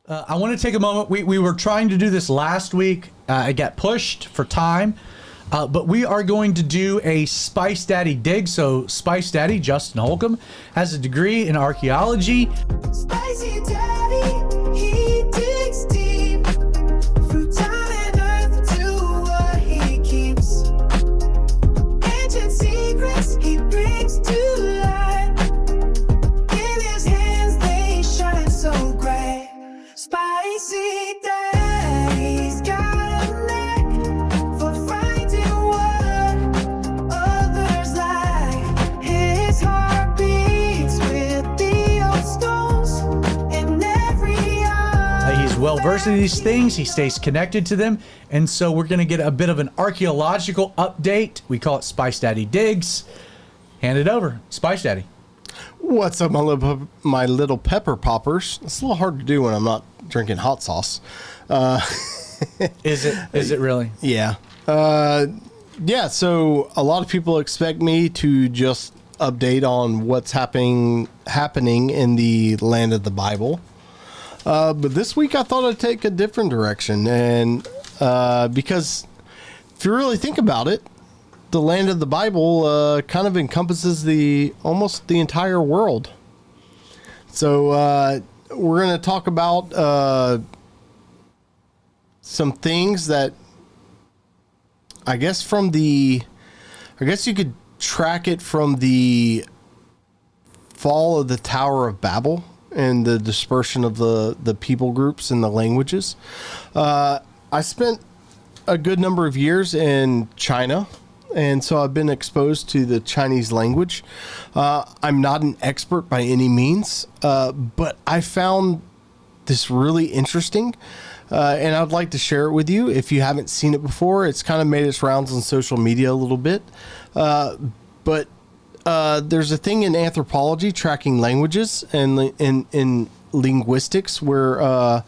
I want to take a moment. We were trying to do this last week. It got pushed for time. But we are going to do a Spice Daddy dig. So Spice Daddy, Justin Holcombe, has a degree in archaeology. Spicy Daddy, he digs deep. Through time and earth to what he keeps. Ancient secrets he brings to light. In his hands they shine so bright. Spicy Daddy's got a knack for finding what others lack. His heart beats with the old stones in every eye. He's well versed in these things. He stays connected to them. And so we're going to get a bit of an archaeological update. We call it Spice Daddy Digs. Hand it over. Spice Daddy. What's up, my little pepper poppers? It's a little hard to do when I'm not drinking hot sauce. Is it really? Yeah. Yeah, so a lot of people expect me to just update on what's happening in the land of the Bible. But this week I thought I'd take a different direction. And because if you really think about it, the land of the Bible kind of encompasses almost the entire world. So we're going to talk about some things that I guess you could track it from the fall of the Tower of Babel and the dispersion of the people groups and the languages. I spent a good number of years in China, and so I've been exposed to the Chinese language. I'm not an expert by any means, but I found this really interesting, and I'd like to share it with you. If you haven't seen it before, it's kind of made its rounds on social media a little bit. But there's a thing in anthropology, tracking languages, and in linguistics, where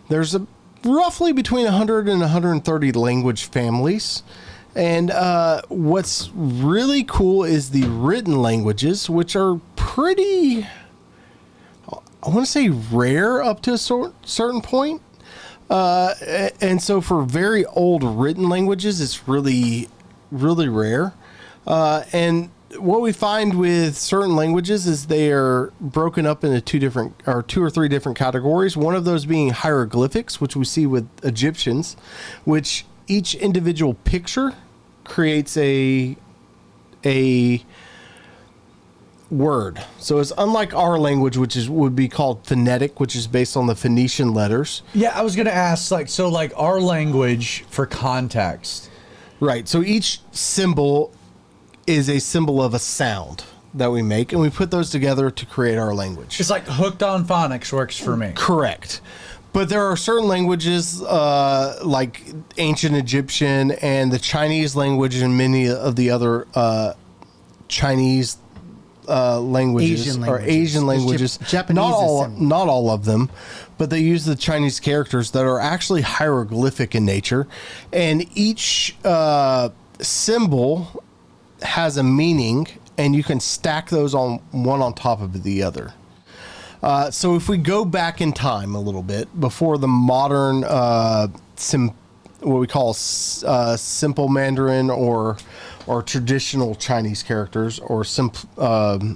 there's roughly between 100 and 130 language families. And what's really cool is the written languages, which are pretty, I want to say, rare up to a certain point. And so for very old written languages, it's really, really rare. And what we find with certain languages is they are broken up into two or three different categories. One of those being hieroglyphics, which we see with Egyptians, which each individual picture creates a word. So it's unlike our language, which would be called phonetic, which is based on the Phoenician letters. Yeah, I was going to ask, like our language for context. Right. So each symbol is a symbol of a sound that we make, and we put those together to create our language. It's like hooked on phonics works for me. Correct. But there are certain languages like ancient Egyptian and the Chinese language and many of the other Chinese languages or Asian languages. Japanese not all of them, but they use the Chinese characters that are actually hieroglyphic in nature, and each symbol has a meaning, and you can stack those on one on top of the other. So if we go back in time a little bit before the modern what we call simple Mandarin or traditional Chinese characters, or I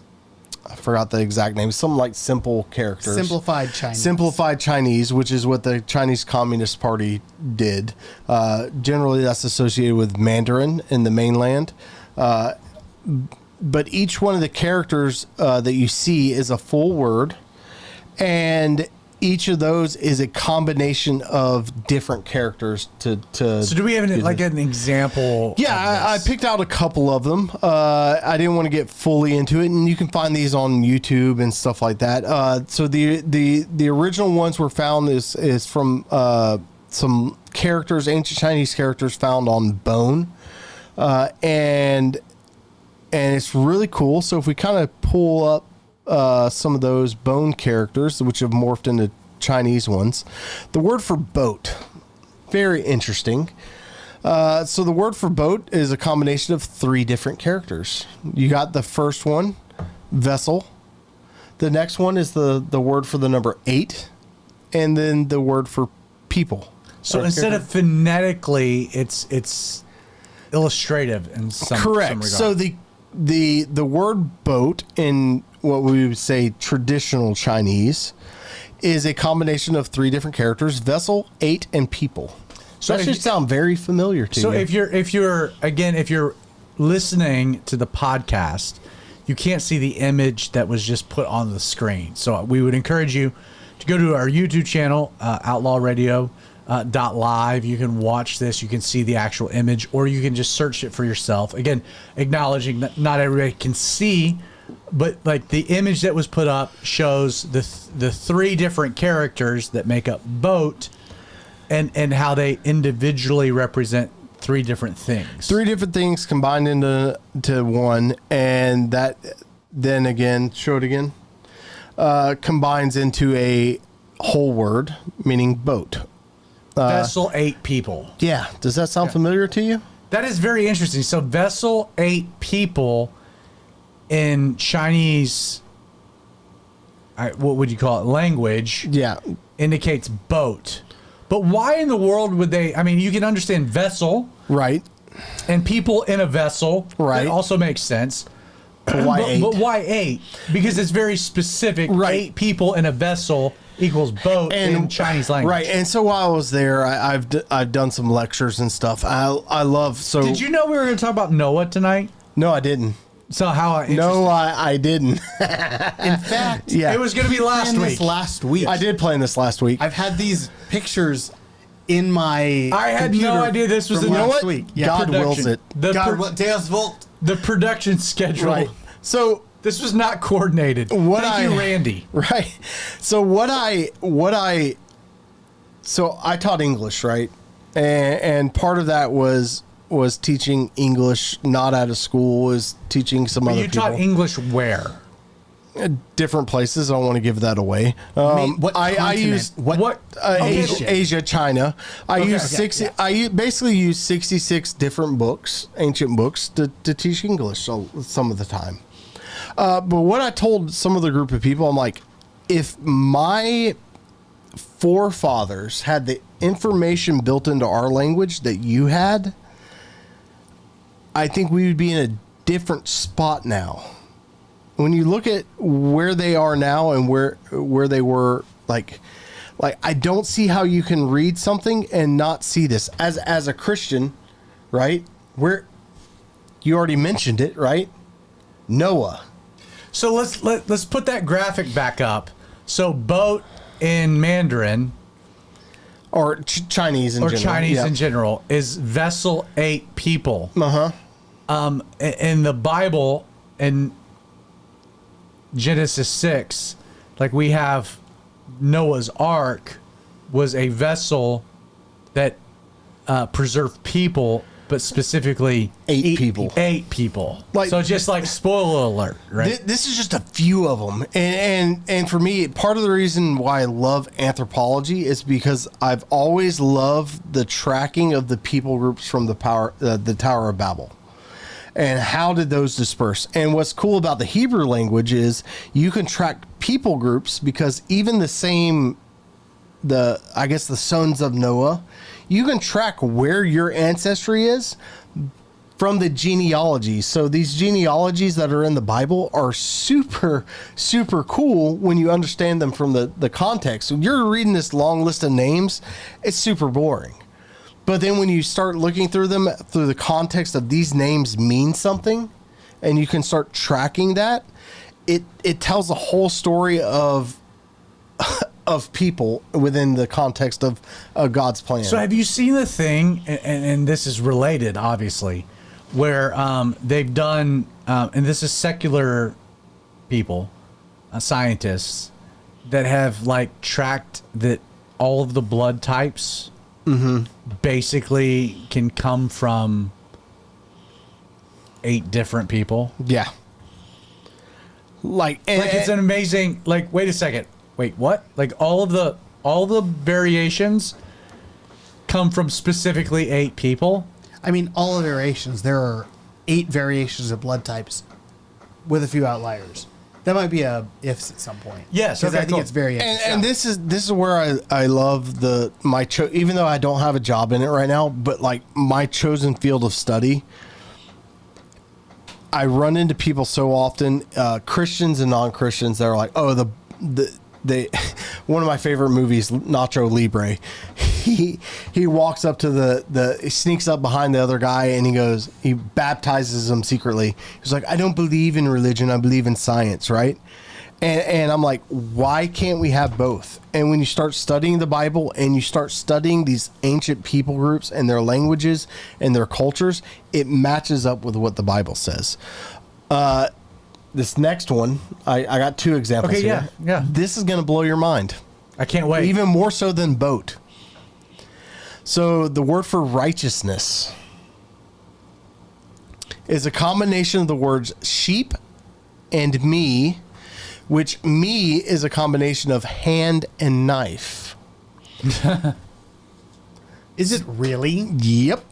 forgot the exact name, something like simple characters. Simplified Chinese. Simplified Chinese, which is what the Chinese Communist Party did. Generally, that's associated with Mandarin in the mainland. But each one of the characters that you see is a full word, and each of those is a combination of different characters to So do we have an example? Yeah, I picked out a couple of them. I didn't want to get fully into it, and you can find these on YouTube and stuff like that. So the original ones were found is from some characters, ancient Chinese characters found on bone, and it's really cool. So if we kind of pull up some of those bone characters, which have morphed into Chinese ones, the word for boat, very interesting. So the word for boat is a combination of three different characters. You got the first one, vessel. The next one is the word for the number 8, and then the word for people. So instead of phonetically, it's illustrative in some correct. Some regard. So the word boat in what we would say traditional Chinese is a combination of 3 different characters: vessel, 8, and people. So that should sound very familiar to you. So if you're listening to the podcast, you can't see the image that was just put on the screen. So we would encourage you to go to our YouTube channel, Outlaw Radio. .live. You can watch this. You can see the actual image, or you can just search it for yourself. Again, acknowledging that not everybody can see, but like the image that was put up shows the 3 different characters that make up boat, and how they individually represent 3 different things. 3 different things combined into one, and that then again, show it again, combines into a whole word meaning boat. Vessel, 8 people. Yeah. Does that sound familiar to you? That is very interesting. So vessel, 8 people in Chinese, what would you call it? Language. Yeah. Indicates boat. But why in the world would they? I mean, you can understand vessel, Right. and people in a vessel. Right. That also makes sense. But why 8? But why 8? Because it's very specific. Right. 8 people in a vessel equals boat in Chinese language. Right. And so while I was there, I've done some lectures and stuff. I love so. Did you know we were going to talk about Noah tonight? No, I didn't. So how? No, I didn't. In fact, Yeah. It was going to be last planned week. this last week. I did plan this last week. I've had these pictures in my. I had no computer idea this was from the last what? week. God production. wills it. God, what Deus Volt? The production schedule. Right. So This was not coordinated. Thank you, Randy. Right. So so I taught English, right? And part of that was teaching English not out of school, was teaching some other You people. taught English where? Different places. I don't want to give that away. What I continent? used What? Asia, China. I Okay, used okay, 60. I basically used 66 different books, ancient books, to teach English some of the time. But what I told some of the group of people, I'm like, if my forefathers had the information built into our language that you had, I think we would be in a different spot now. When you look at where they are now and where they were, like I don't see how you can read something and not see this as a Christian, right? Where you already mentioned it, right? Noah. So let's put that graphic back up. So boat in Mandarin Or Chinese in or general. Chinese Yeah. in general is vessel 8 people. Uh-huh. In the Bible, in Genesis 6, like we have Noah's Ark was a vessel that preserved people, but specifically 8 people. 8 people. Like- so just like spoiler alert, right? This is just a few of them, and for me, part of the reason why I love anthropology is because I've always loved the tracking of the people groups from the Tower of Babel, and how did those disperse. And what's cool about the Hebrew language is you can track people groups, because even the sons of Noah, you can track where your ancestry is from the genealogy. So these genealogies that are in the Bible are super, super cool when you understand them from the context. When you're reading this long list of names, it's super boring. But then when you start looking through them through the context of these names mean something, and you can start tracking that, it tells a whole story of people within the context of God's plan. So have you seen the thing, and this is related, obviously, where they've done, and this is secular people, scientists, that have like tracked that all of the blood types basically can come from 8 different people? Yeah. Like It's an amazing, like, wait a second. Wait, what? Like all the variations come from specifically 8 people? I mean, all the variations. There are 8 variations of blood types, with a few outliers. That might be a ifs at some point. Yes, because okay, I think cool. it's very interesting. And this is where I love even though I don't have a job in it right now, but like my chosen field of study, I run into people so often, Christians and non-Christians, that are like, oh, they one of my favorite movies, Nacho Libre. He walks up to he sneaks up behind the other guy and he baptizes him secretly. He's like, I don't believe in religion, I believe in science, right? And I'm like, why can't we have both? And when you start studying the Bible and you start studying these ancient people groups and their languages and their cultures, it matches up with what the Bible says. This next one, I got two examples Okay, here. yeah. This is going to blow your mind. I can't wait. Even more so than boat. So the word for righteousness is a combination of the words sheep and me, which me is a combination of hand and knife. Is it really? Yep.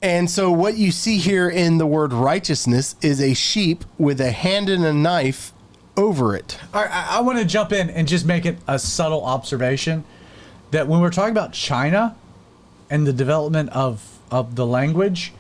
And so what you see here in the word righteousness is a sheep with a hand and a knife over it. All right, I want to jump in and just make it a subtle observation that when we're talking about China and the development of the language,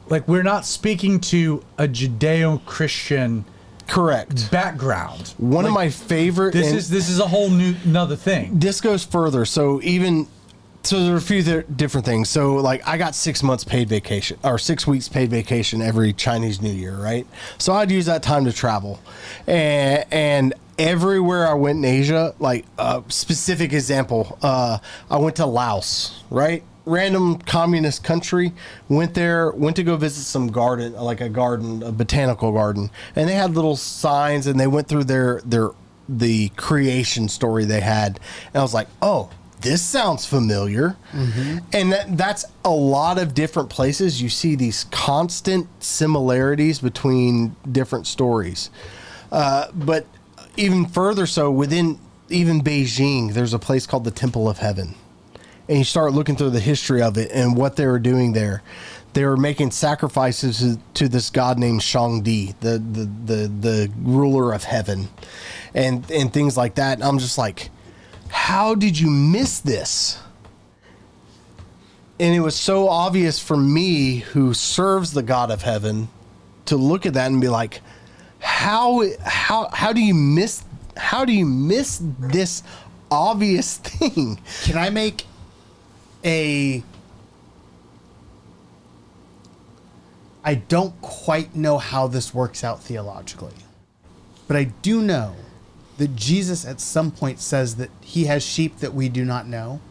like we're not speaking to a Judeo-Christian Correct. background. One of my favorite. This is a whole another thing. This goes further. So there are a few different things. So like I got 6 months paid vacation or 6 weeks paid vacation every Chinese New Year, right? So I'd use that time to travel, and everywhere I went in Asia, like a specific example, I went to Laos, right? Random communist country, went to go visit some garden, like a botanical garden, and they had little signs, and they went through the creation story they had, and I was like, oh, this sounds familiar. Mm-hmm. And that's a lot of different places. You see these constant similarities between different stories. But even further so, within even Beijing, there's a place called the Temple of Heaven. And you start looking through the history of it and what they were doing there. They were making sacrifices to this god named Shangdi, the ruler of heaven, and things like that. And I'm just like, how did you miss this? And it was so obvious for me, who serves the God of heaven, to look at that and be like, how do you miss this obvious thing? Can I make I don't quite know how this works out theologically, but I do know that Jesus at some point says that he has sheep that we do not know.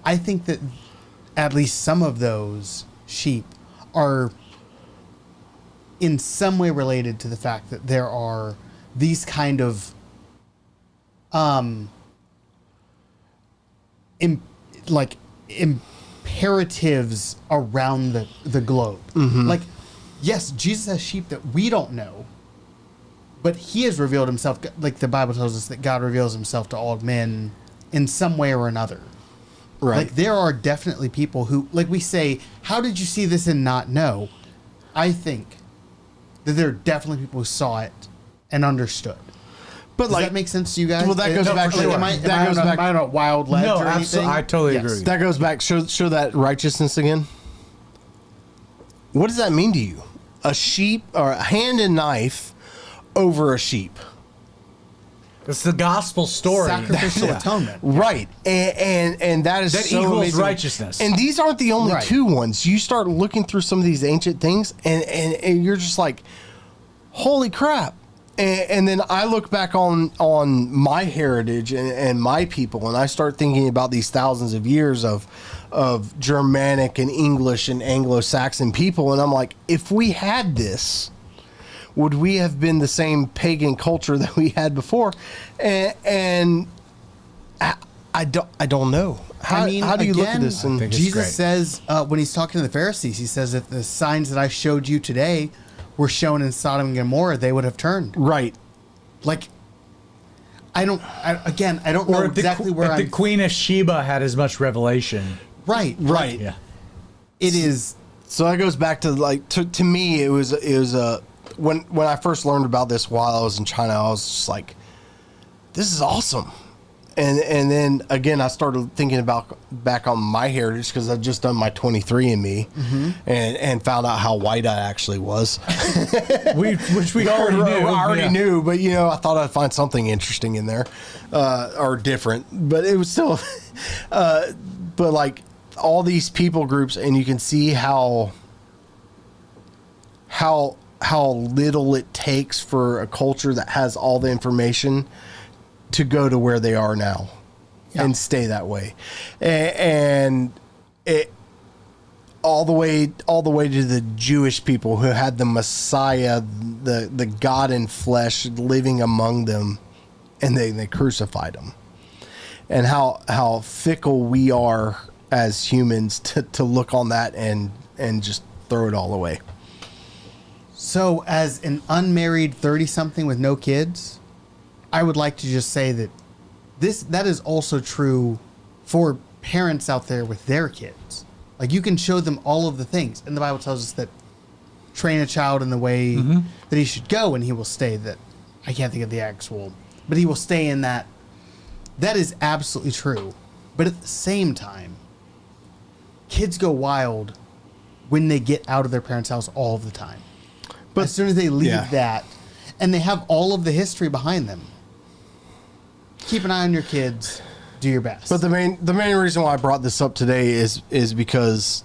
I think that at least some of those sheep are in some way related to the fact that there are these kind of imperatives around the globe. Mm-hmm. Like, yes, Jesus has sheep that we don't know, but he has revealed himself, like the Bible tells us that God reveals himself to all men in some way or another. Right. Like, there are definitely people who, like we say, how did you see this and not know? I think that there are definitely people who saw it and understood. But Does that make sense to you guys? Well, that goes back to Am I on a wild ledge or anything? Absolutely, I totally agree with you. That goes back. Show that righteousness again. What does that mean to you? A sheep or a hand and knife over a sheep. It's the gospel story. Sacrificial atonement. Right. And that is That so equals amazing. righteousness. And these aren't the only Right. two ones. You start looking through some of these ancient things and you're just like, holy crap. And then I look back on my heritage and my people, and I start thinking about these thousands of years of Germanic and English and Anglo-Saxon people, and I'm like, if we had this, would we have been the same pagan culture that we had before? And I don't know. How do you look at this? And think it's Jesus great. says, when he's talking to the Pharisees, he says, if the signs that I showed you today were shown in Sodom and Gomorrah, they would have turned. right. Like, I don't know exactly where the Queen of Sheba had as much revelation. Right. Yeah. It is. So that goes back to like to me it was a when I first learned about this while I was in China, I was just like, this is awesome. And then again, I started thinking back on my heritage because I've just done my 23andMe and found out how white I actually was. Which we already knew. I already knew, but I thought I'd find something interesting in there or different. But it was still, but like all these people groups, and you can see how little it takes for a culture that has all the information to go to where they are now and stay that way. And it all the way to the Jewish people who had the Messiah, the God in flesh living among them, and they crucified him. And how fickle we are as humans to look on that and just throw it all away. So as an unmarried 30-something with no kids, I would like to just say that that is also true for parents out there with their kids. Like, you can show them all of the things. And the Bible tells us that train a child in the way that he should go, and he will stay that. I can't think of the actual, but he will stay in that. That is absolutely true. But at the same time, kids go wild when they get out of their parents' house all of the time. But as soon as they leave that, and they have all of the history behind them, keep an eye on your kids. Do your best. But the main reason why I brought this up today is because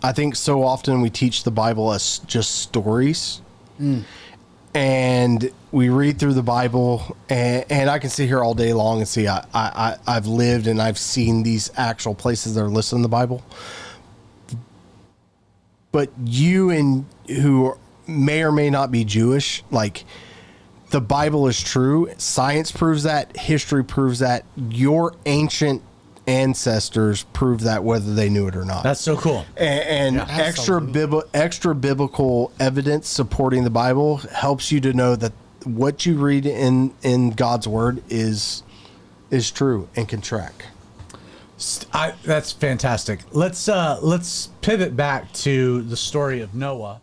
I think so often we teach the Bible as just stories, and we read through the Bible, and I can sit here all day long and see I've lived and I've seen these actual places that are listed in the Bible. But you and who may or may not be Jewish, like, the Bible is true. Science proves that. History proves that. Your ancient ancestors prove that, whether they knew it or not. That's so cool. And extra biblical evidence supporting the Bible helps you to know that what you read in God's word is true and can track. That's fantastic. Let's pivot back to the story of Noah.